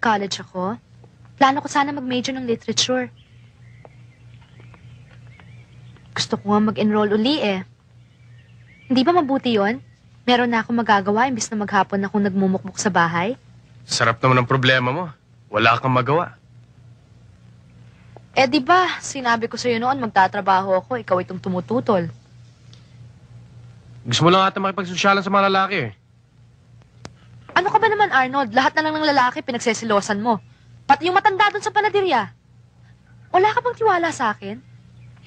mag-college ako, plano ko sana mag-major ng literature. Gusto ko nga mag-enroll uli eh. Hindi ba mabuti yon? Meron na akong magagawa imbis na maghapon akong nagmumukmuk sa bahay. Sarap naman ang problema mo. Wala kang magawa. Eh di ba, sinabi ko sa'yo noon magtatrabaho ako, ikaw itong tumututol. Gusto mo lang ata makipagsosyalan sa mga lalaki eh. Ano ka ba naman, Arnold? Lahat na lang ng lalaki pinagsesilosan mo. Pati yung matanda doon sa panaderya. Wala ka bang tiwala sa akin?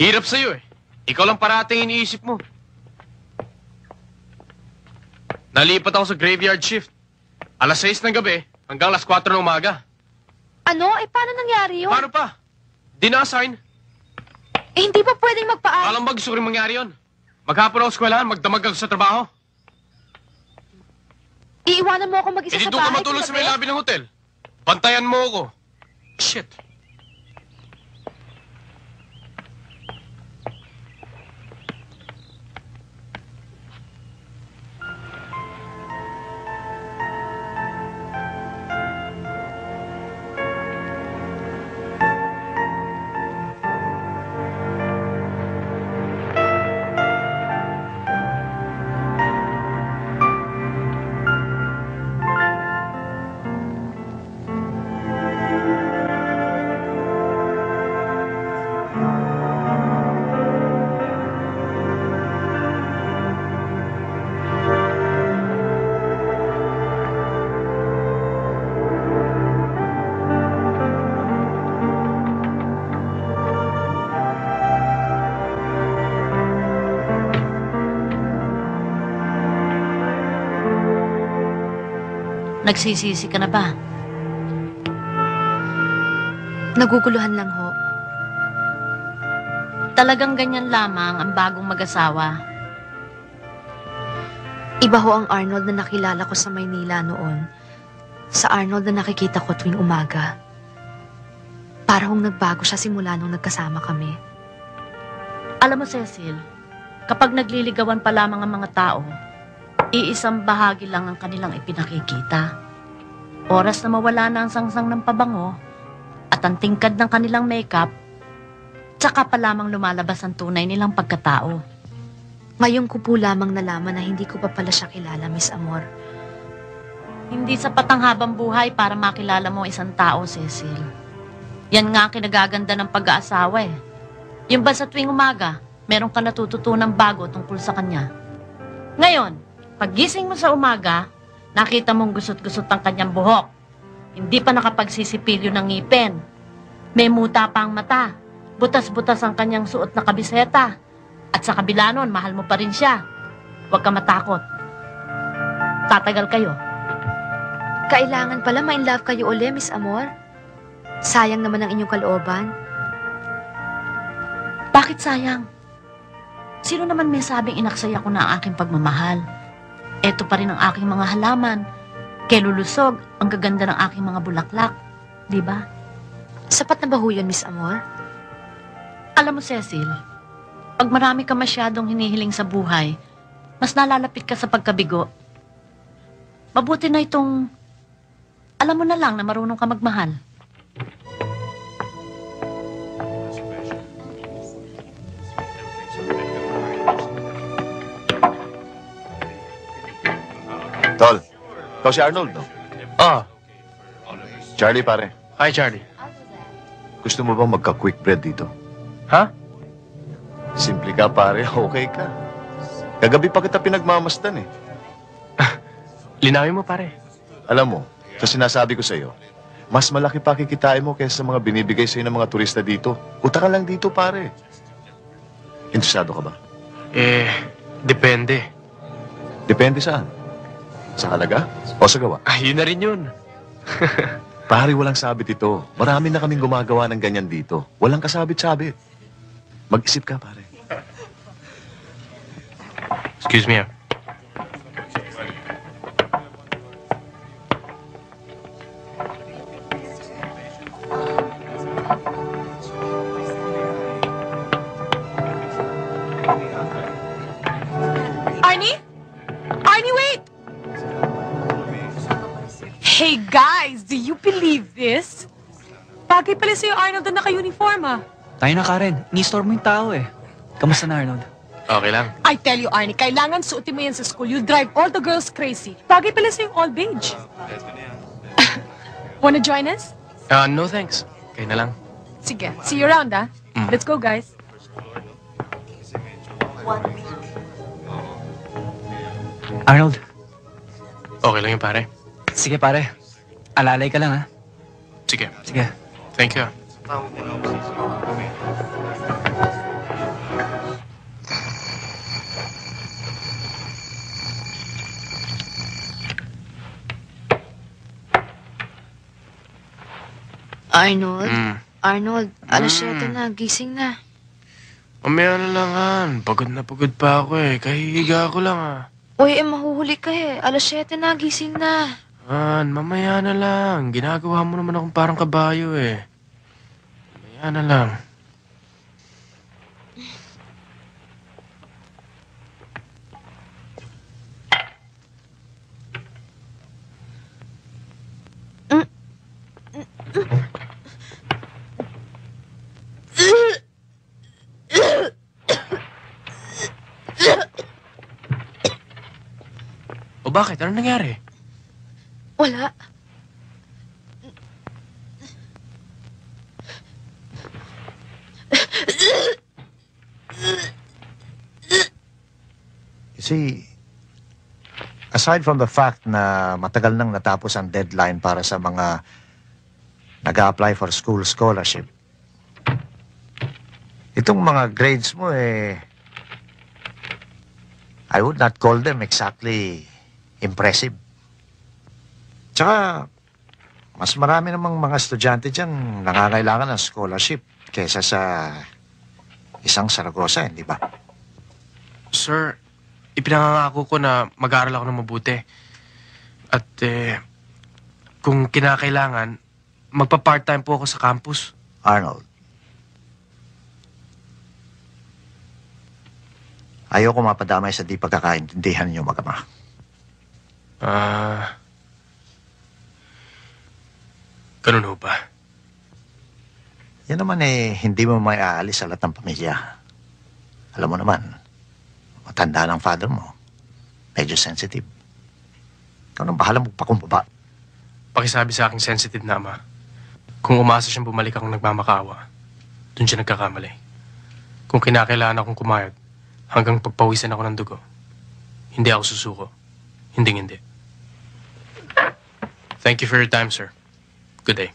Hirap sa'yo eh. Ikaw lang parating iniisip mo. Nalipat ako sa graveyard shift. Alas 6 ng gabi hanggang alas 4 ng umaga. Ano? Eh, paano nangyari yun? Paano pa? Di na-assign. Eh, hindi ba pwedeng magpaan? Alam ba gusto ko rin mangyari yun? Maghapon ako sa eskwelahan, magdamag ako sa trabaho. Iiwanan mo ako mag-isa Hindi sa doon ka bahay matulog sa kagabi? may labi ng hotel. Bantayan mo ako. Shit. Nagsisisi ka na ba? Naguguluhan lang ho. Talagang ganyan lamang ang bagong mag-asawa. Iba ho ang Arnold na nakilala ko sa Maynila noon. Sa Arnold na nakikita ko tuwing umaga. Para hong nagbago siya simula nung nagkasama kami. Alam mo, Cecil, kapag nagliligawan pa lamang ang mga tao, iisang bahagi lang ang kanilang ipinakikita. Oras na mawala na ang sangsang ng pabango at ang tingkad ng kanilang makeup, tsaka pa lamang lumalabas ang tunay nilang pagkatao. Ngayon ko po lamang nalaman na hindi ko pa pala siya kilala, Miss Amor. Hindi sapat ang habang buhay para makilala mo isang tao, Cecil. Yan nga ang kinagaganda ng pag-aasawa eh. Yung ba sa tuwing umaga, meron ka natututunang bago tungkol sa kanya. Ngayon, paggising mo sa umaga, nakita mong gusot-gusot ang kanyang buhok. Hindi pa nakapagsisipilyo ng ngipin. May muta pa ang mata. Butas-butas ang kanyang suot na kabiseta. At sa kabila nun, mahal mo pa rin siya. Huwag ka matakot. Tatagal kayo. Kailangan pala ma-in-love kayo uli, Miss Amor. Sayang naman ang inyong kalooban. Bakit sayang? Sino naman may sabing inaksay ako na ang aking pagmamahal? Eto pa rin ang aking mga halaman. Kay lulusog, ang gaganda ng aking mga bulaklak. Di ba? Sapat na ba ho yun, Miss Amor? Alam mo, Cecil, pag marami ka masyadong hinihiling sa buhay, mas nalalapit ka sa pagkabigo. Mabuti na itong, alam mo na lang na marunong ka magmahal. Tol, ikaw si Arnold, no? Ah, Charlie, pare. hi Charlie. Gusto mo bang magka-quick bread dito? Ha? Simple ka, pare. Okay ka. Kagabi pa kita pinagmamasdan, eh. Linawin mo pare. Alam mo, sa sinasabi ko sa'yo, mas malaki pa kikitain mo kaysa sa mga binibigay sa'yo ng mga turista dito. Punta ka lang dito, pare. Interesado ka ba? Depende. Depende saan? Sa halaga o sa gawa? Yun na rin yun. Pare, walang sabit ito. Marami na kaming gumagawa ng ganyan dito. Walang kasabit-sabit. Mag-isip ka, pare. Excuse me, ah. Arnie? Arnie, wait! Hey guys, do you believe believe this? Bagay pala sa'yo, Arnold, na naka-uniform ah. Tayo na, Karen. Ni-store mo yung tao eh. Kamusta na, Arnold? Okay lang. I tell you, Arnie, kailangan suotin mo yan sa school. You'll drive all the girls crazy. Bagay pala sa'yo all beige. Wanna join us? No thanks. Kayo na lang. Sige, see you around ah. Let's go, guys. Arnold, Okay lang yung pare. sige pare. Alalay ka lang ha. Sige. Sige. Thank you. Arnold? Mm. Arnold, alas 7 na. Gising na. Mamaya na lang, Han. Pagod na pagod pa ako eh. Kahihiga ko lang ah. Uy, mahuhuli ka eh. Alas 7 na. Gising na. Han, mamaya na lang. Ginagawa mo naman akong parang kabayo eh. Mamaya na lang. O bakit? Ano nangyari? Wala. You see, aside from the fact na matagal nang natapos ang deadline para sa mga nag-a-apply for school scholarship, itong mga grades mo I would not call them exactly impressive. Tsaka, mas marami namang mga estudyante dyan nangangailangan ng scholarship kesa sa isang Saragosa, hindi ba? Sir, ipinangangako ko na mag-aaral ako ng mabuti. At kung kinakailangan, magpa-part-time po ako sa campus. Arnold, ayoko mapadamay sa di pagkakaintindihan niyo mag-ama. Ganun ho ba? Yan naman hindi mo may aalis sa lahat ng pamilya. Alam mo naman, matanda ng father mo. Medyo sensitive. Ikaw nang bahala magpakumbaba. Pakisabi sa aking sensitive na ama. Kung umasa siyang bumalik akong nagmamakaawa, dun siya nagkakamali. Kung kinakailangan akong kumayod, hanggang pagpawisan ako ng dugo, hindi ako susuko. Hindi. Thank you for your time, sir. Good day.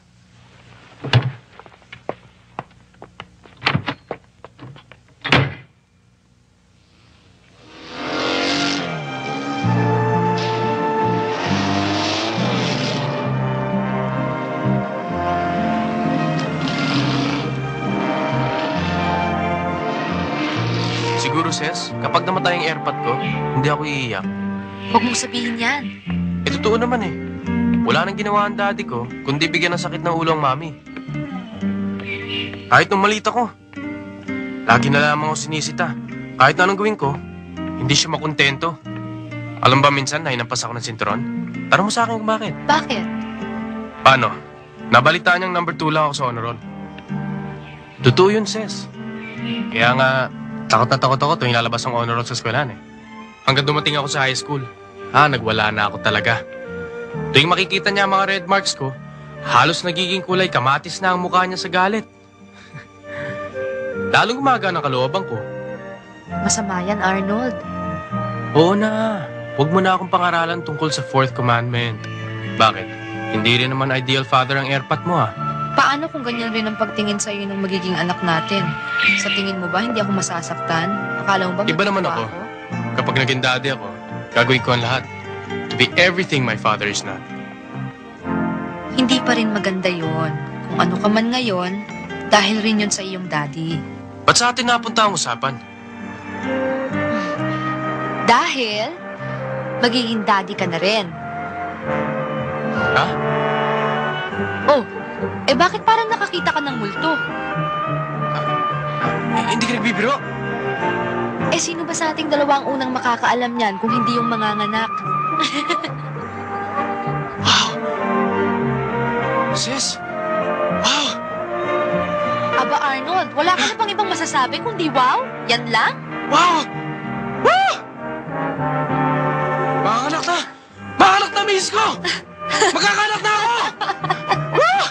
Siguro, Ses, kapag namatay ang airpot ko, hindi ako iiyak. Huwag mong sabihin yan. Totoo naman eh. Wala nang ginawa ang daddy ko, kundi bigyan ng sakit ng ulo ang mami. Kahit nung maliit ako, lagi na lamang ako sinisita. Kahit na anong gawin ko, hindi siya makontento. Alam ba minsan, nahinampas ako ng sinturon? Tanong mo sa akin kung bakit. Bakit? Paano? Nabalitaan niyang number 2 lang ako sa honor roll. Totoo yun, Ses. Kaya nga, takot na takot ako tuwing lalabas ang honor roll sa eskwelahan eh. Hanggang dumating ako sa high school. Nagwala na ako talaga. Tuwing makikita niya ang mga red marks ko, halos nagiging kulay kamatis na ang mukha niya sa galit. Lalong gumaga ng kalooban ko. Masama yan, Arnold. Oo na, huwag mo na akong pangaralan tungkol sa 4th commandment. Bakit? Hindi rin naman ideal father ang airpot mo ah. Paano kung ganyan rin ang pagtingin sa iyo ng magiging anak natin? Sa tingin mo ba hindi ako masasaktan? Akala mo ba Iba naman matutuwa ako. Kapag naging daddy ako, gagawin ko ang lahat. To be everything my father is not. Hindi pa rin maganda yon. Kung ano ka man ngayon, dahil rin yun sa iyong daddy. Ba't sa atin napunta ang usapan? Dahil, magiging daddy ka na rin. Ha? Oh, bakit parang nakakita ka ng multo? Hindi ka nagbibiro? Sino ba sa ating dalawa ang unang makakaalam niyan kung hindi yung manganganak? Wow! Sis! Wow! Aba Arnold, wala ka na pang ibang masasabi kundi wow? Yan lang? Wow! Wow! Makakanak na! Makakanak na, miss ko! Magkakanak na ako! Wow!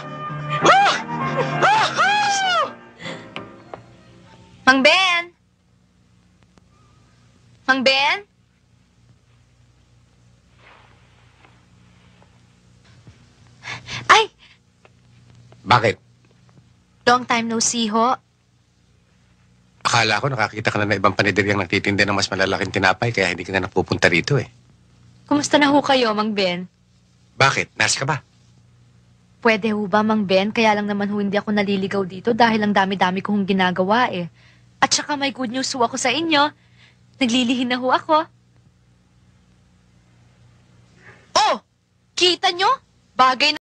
Wow! Ah! Mang Ben! Mang Ben? Ay! Bakit? Long time no see ho. Akala ko nakakita ka na ng ibang panideryang nagtitinda ng mas malalaking tinapay kaya hindi ka na napupunta rito eh. Kumusta na ho kayo, Mang Ben? Bakit? Nurse ka ba? Pwede ho ba, Mang Ben? Kaya lang naman ho hindi ako naliligaw dito dahil ang dami-dami ko hong ginagawa eh. At saka may good news ho ako sa inyo. Naglilihin na ho ako. Oh! Kita nyo? Bagay na